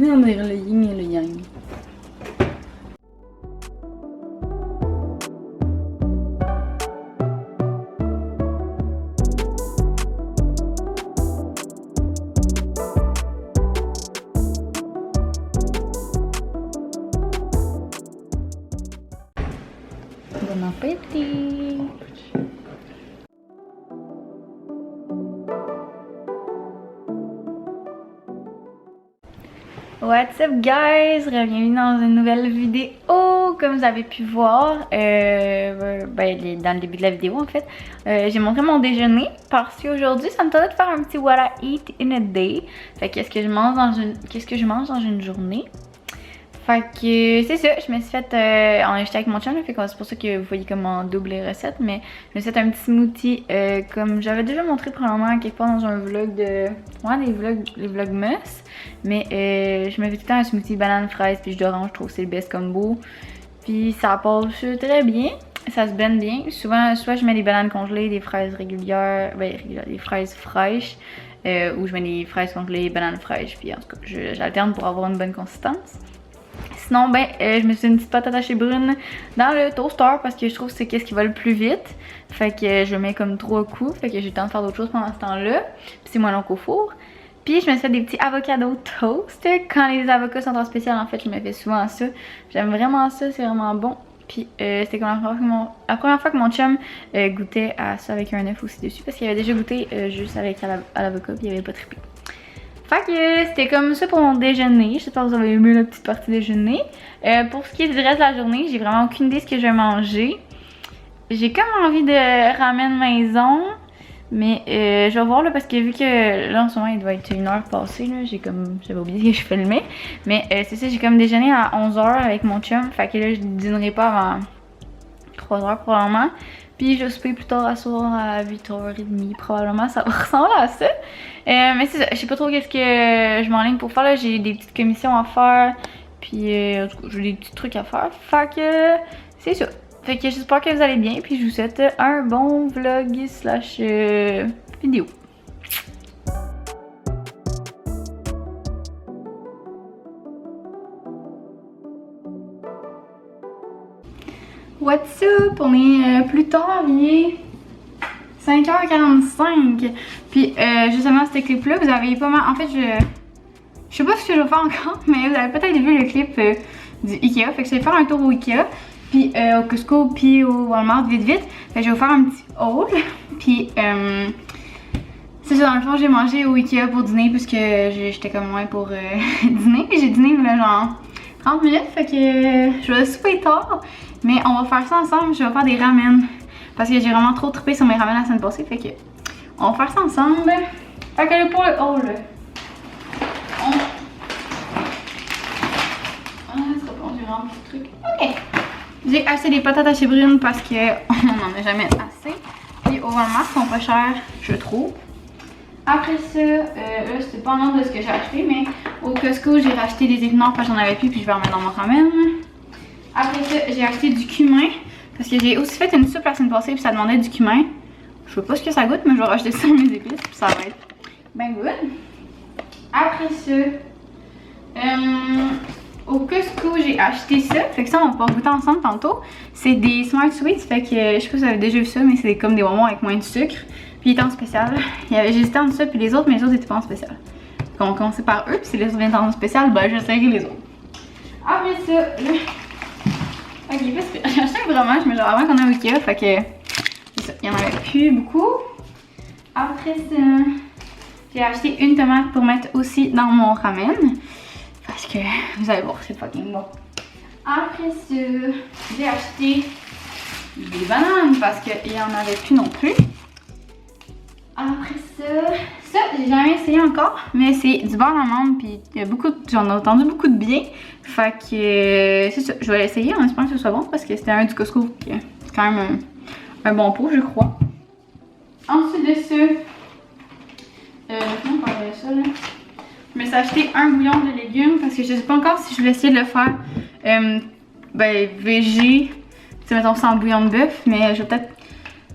On dirait le yin et le yang. Bon appétit! What's up guys? Bienvenue dans une nouvelle vidéo. Comme vous avez pu voir dans le début de la vidéo en fait, j'ai montré mon déjeuner parce qu'aujourd'hui ça me tentait de faire un petit what I eat in a day. Fait qu'est-ce que je mange dans une journée. Fait que c'est ça, je me suis fait enregistrer avec mon chum, fait que c'est pour ça que vous voyez comme en double les recettes, mais je me suis fait un petit smoothie comme j'avais déjà montré probablement quelque part dans un vlog de... Ouais, les vlogmas, mais je me fais tout le temps un smoothie banane fraise puis jus d'orange, je trouve que c'est le best combo. Puis ça passe très bien, ça se blende bien. Souvent, soit je mets des bananes congelées, des fraises régulières, des fraises fraîches, ou je mets des fraises congelées, bananes fraîches, puis en tout cas, j'alterne pour avoir une bonne consistance. Sinon, je me suis fait une petite pâte attachée brune dans le toaster parce que je trouve que c'est ce qui va le plus vite. Fait que je mets comme 3 coups, fait que j'ai le temps de faire d'autres choses pendant ce temps-là. Puis c'est moins long qu'au four. Puis je me suis fait des petits avocado toast. Quand les avocats sont en spécial, en fait, je me fais souvent ça. J'aime vraiment ça, c'est vraiment bon. Puis c'était comme la première fois que mon chum goûtait à ça avec un œuf aussi dessus parce qu'il avait déjà goûté juste avec à l'avocat puis il avait pas trippé. Fait que c'était comme ça pour mon déjeuner. J'espère que vous avez aimé la petite partie déjeuner. Pour ce qui est du reste de la journée, j'ai vraiment aucune idée de ce que je vais manger. J'ai comme envie de ramen maison. Mais je vais voir là parce que vu que là en ce moment il doit être 1h passée, j'avais oublié que je filmais. Mais c'est ça, j'ai comme déjeuné à 11h avec mon chum. Fait que là je dînerai pas avant 3h probablement. Puis je souper plus tard à soir à 8h30 probablement, ça va ressembler à ça. Mais c'est ça, je sais pas trop qu'est-ce que je m'enligne pour faire là, j'ai des petites commissions à faire. Puis en tout cas, j'ai des petits trucs à faire. Fait que c'est ça. Fait que j'espère que vous allez bien, puis je vous souhaite un bon vlog / vidéo. What's up? On est plus tard, il est 5h45. Puis justement, ce clip-là, vous avez pas mal... En fait, je sais pas ce que je vais faire encore, mais vous avez peut-être vu le clip du Ikea. Fait que je vais faire un tour au Ikea, puis au Costco, puis au Walmart, vite. Fait que je vais vous faire un petit haul. Puis c'est ça, dans le fond, j'ai mangé au Ikea pour dîner, puisque j'étais comme loin pour dîner. J'ai dîné là, genre 30 minutes, fait que je vais souper tard. Mais on va faire ça ensemble, je vais faire des ramen. Parce que j'ai vraiment trop trippé sur mes ramen la semaine passée, fait que on va faire ça ensemble. Fait que pour le haul, c'est bon, j'ai rempli le truc. Ok. J'ai acheté des patates hachées brunes parce qu'on n'en a jamais assez. Puis au Walmart, ils sont pas chers, je trouve. Après ça, là c'est pas en ordre de ce que j'ai acheté, mais au Costco, j'ai racheté des épinards parce que j'en avais plus, puis je vais en mettre dans mon ramen. Après ça, j'ai acheté du cumin parce que j'ai aussi fait une soupe la semaine passée puis ça demandait du cumin. Je sais pas ce que ça goûte, mais je vais rajouter ça dans mes épices puis ça va être bien good. Après ça, au Costco, j'ai acheté ça. Fait que ça, on va pouvoir goûter ensemble tantôt. C'est des Smart Sweets, fait que je sais pas si vous avez déjà vu ça, mais c'est comme des bonbons avec moins de sucre. Puis il était en spécial. J'hésitais entre ça puis les autres, mais les autres étaient pas en spécial. Donc on va commencer par eux, puis si les autres viennent en spécial, ben j'essaierai les autres. Après ça, là... Ok, parce que j'ai acheté un fromage, mais genre avant qu'on ait un Ikea, fait que c'est ça, il y en avait plus beaucoup. Après ça, j'ai acheté une tomate pour mettre aussi dans mon ramen. Parce que vous allez voir, c'est fucking bon. Après ça, j'ai acheté des bananes parce qu'il n'y en avait plus non plus. Après ça, j'ai jamais essayé encore, mais c'est du beurre d'amande, puis j'en ai entendu beaucoup de bien. Fait que c'est ça, je vais l'essayer en espérant que ce soit bon parce que c'était un du Costco, qui c'est quand même un bon pot, je crois. Ensuite de ça, comment on parlerait ça là? Je me suis acheté un bouillon de légumes parce que je sais pas encore si je vais essayer de le faire végé, mettons sans bouillon de bœuf, mais je vais peut-être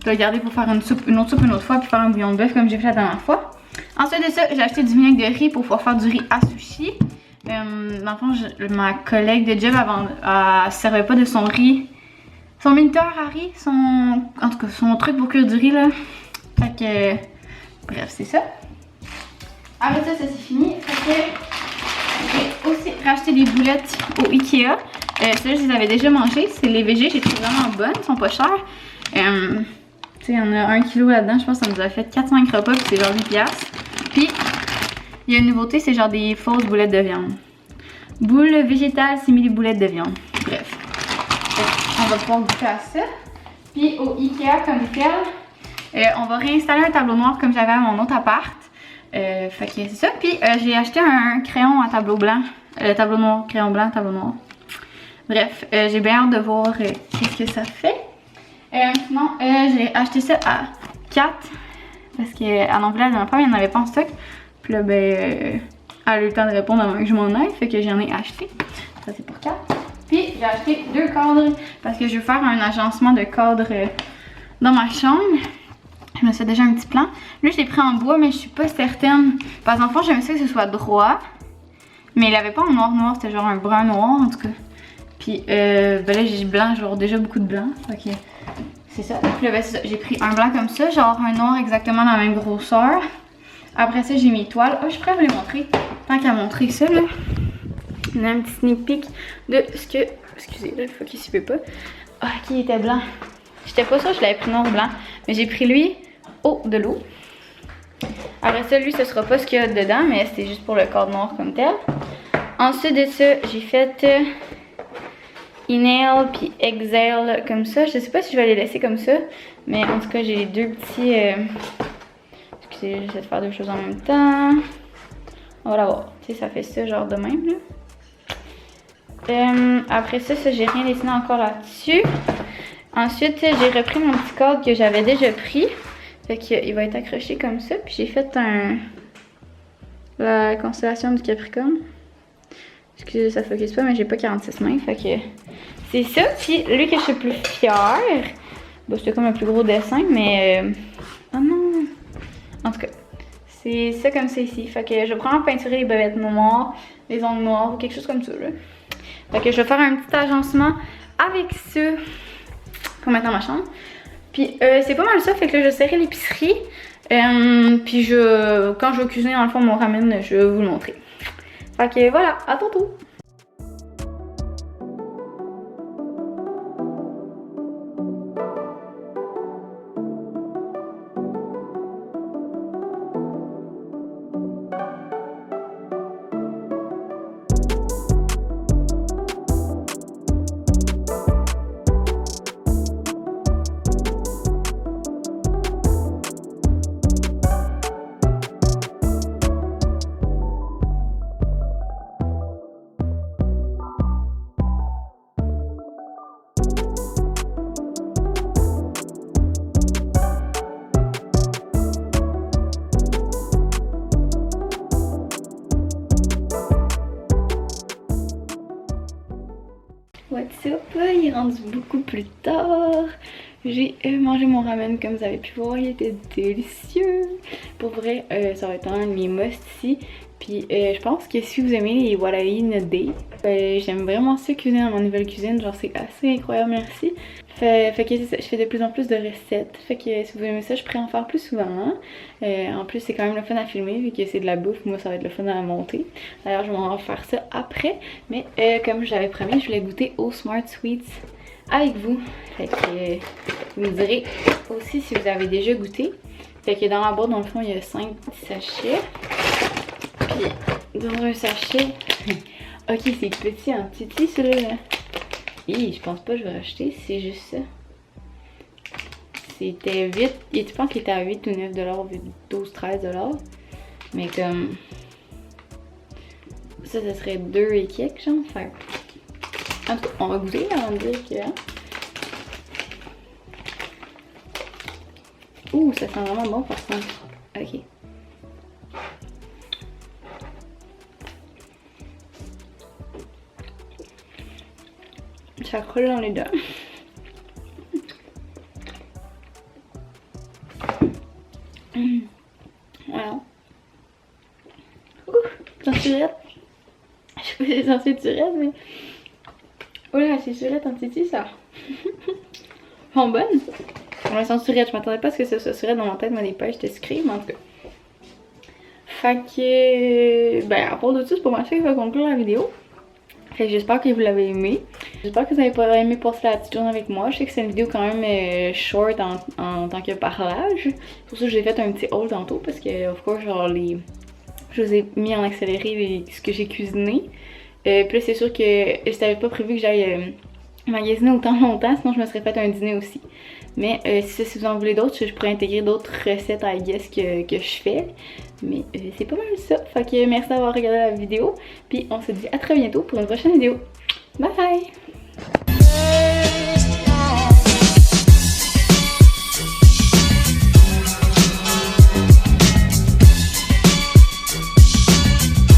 le garder pour faire une autre soupe une autre fois puis faire un bouillon de bœuf comme j'ai fait la dernière fois. Ensuite de ça, j'ai acheté du vinaigre de riz pour pouvoir faire du riz à sushi. Dans le fond, ma collègue de job, elle servait pas de son riz. Son minuteur à riz, en tout cas, son truc pour cuire du riz, là. Fait que, bref, c'est ça. Après ça, c'est fini. Fait que j'ai aussi racheté des boulettes au Ikea. Celles-là, je les avais déjà mangées. C'est les végés, j'ai trouvé vraiment bonnes. Elles sont pas chères. Tu sais, il y en a 1 kg là-dedans. Je pense que ça nous a fait 4-5 repas, puis c'est genre 8$. Puis, il y a une nouveauté, c'est genre des fausses boulettes de viande. Boules végétales simili boulettes de viande. Bref. On va pouvoir goûter à ça. Puis au Ikea comme tel, on va réinstaller un tableau noir comme j'avais à mon autre appart. Fait que c'est ça. Puis j'ai acheté un crayon à tableau blanc. Tableau noir, crayon blanc, tableau noir. Bref, j'ai bien hâte de voir qu'est-ce que ça fait. Sinon, j'ai acheté ça à 4. Parce qu'à l'envoi la dernière fois, il n'y en avait pas en stock. Puis là, elle a eu le temps de répondre avant que je m'en aille. Fait que j'en ai acheté. Ça, c'est pour 4. Puis j'ai acheté 2 cadres parce que je veux faire un agencement de cadres dans ma chambre. Je me suis fait déjà un petit plan. Lui, je l'ai pris en bois, mais je suis pas certaine. Parce qu'en fond, j'aimais ça que ce soit droit. Mais il avait pas en noir, c'était genre un brun noir en tout cas. Puis là, j'ai blanc, genre déjà beaucoup de blanc. Ok, c'est ça. Puis là, c'est ça. J'ai pris un blanc comme ça, genre un noir exactement la même grosseur. Après ça, j'ai mis toile. Oh, je suis prête à vous les montrer. Tant qu'à montrer ça, là. On a un petit sneak peek de ce que... Excusez, là, il faut qu'il s'y peut pas. Ah, qui était blanc. J'étais pas sûre, je l'avais pris noir ou blanc. Mais j'ai pris lui haut de l'eau. Après ça, lui, ce sera pas ce qu'il y a dedans, mais c'est juste pour le cadre noir comme tel. Ensuite de ça, j'ai fait Inhale puis Exhale comme ça. Je sais pas si je vais les laisser comme ça. Mais en tout cas, j'ai les deux petits... Excusez, j'essaie de faire deux choses en même temps. On va la voir. Tu sais, ça fait ça genre de même, là. Après ça, j'ai rien dessiné encore là-dessus. Ensuite, j'ai repris mon petit cadre que j'avais déjà pris. Fait qu'il va être accroché comme ça. Puis j'ai fait la constellation du Capricorne. Excusez, ça focus pas, mais j'ai pas 46 mains. Fait que c'est ça. Puis lui que je suis plus fière. Bon, c'était comme un plus gros dessin, mais... Oh non! En tout cas, c'est ça comme ça ici. Fait que je vais prendre peinturer les bobettes noires, les ongles noirs ou quelque chose comme ça, là. Fait que je vais faire un petit agencement avec ça pour mettre dans ma chambre. Puis c'est pas mal ça, fait que là, je serrai l'épicerie. Puis quand je vais cuisiner dans le fond mon ramen, je vais vous le montrer. Fait que voilà, à tantôt! What's up? Il est rendu beaucoup plus tard. J'ai mangé mon ramen comme vous avez pu voir, il était délicieux. Pour vrai, ça va être un de mes must ici. Puis je pense que si vous aimez les Walaï Day, j'aime vraiment ça cuisiner dans ma nouvelle cuisine. Genre c'est assez incroyable, merci. Fait que c'est ça, je fais de plus en plus de recettes. Fait que si vous aimez ça, je pourrais en faire plus souvent. Hein? En plus, c'est quand même le fun à filmer vu que c'est de la bouffe. Moi, ça va être le fun à monter. D'ailleurs, je vais en faire ça après. Mais comme j'avais promis, je voulais goûter aux Smart Sweets avec vous. Fait que vous me direz aussi si vous avez déjà goûté. Fait que dans la boîte, dans le fond, il y a 5 sachets. Puis dans un sachet... Ok, c'est petit en petit, celui-là. Je pense pas que je vais acheter, c'est juste ça. C'était 8, et tu penses qu'il était à 8 ou 9 $, 12, 13 $. Mais comme ça serait 2 et quelques, genre. Fait en tout cas, on va goûter avant de dire que... Ouh, ça sent vraiment bon par contre. Ok. Ça colle dans les dents. Voilà. Ouh, j'en suis là. Je sais pas si c'est censé être surette, mais. Oh là, c'est surette en titi, ça. Sont bonnes. Elles sont surettes. Je m'attendais pas à ce que ce soit surette dans ma tête, mais les pêches étaient sucrées, mais en tout cas. Fait que. Ben, à part de tout, c'est pas mal ça qui va conclure la vidéo. Fait que j'espère que vous l'avez aimé. J'espère que vous avez pas aimé passer la petite journée avec moi. Je sais que c'est une vidéo quand même short en tant que parlage. C'est pour ça que j'ai fait un petit haul tantôt parce que, of course, genre je vous ai mis en accéléré ce que j'ai cuisiné. Puis là, c'est sûr que je t'avais pas prévu que j'aille magasiner autant longtemps, sinon je me serais fait un dîner aussi. Mais si vous en voulez d'autres, je pourrais intégrer d'autres recettes I guess que je fais. Mais c'est pas mal ça. Fait que merci d'avoir regardé la vidéo. Puis on se dit à très bientôt pour une prochaine vidéo. Bye bye!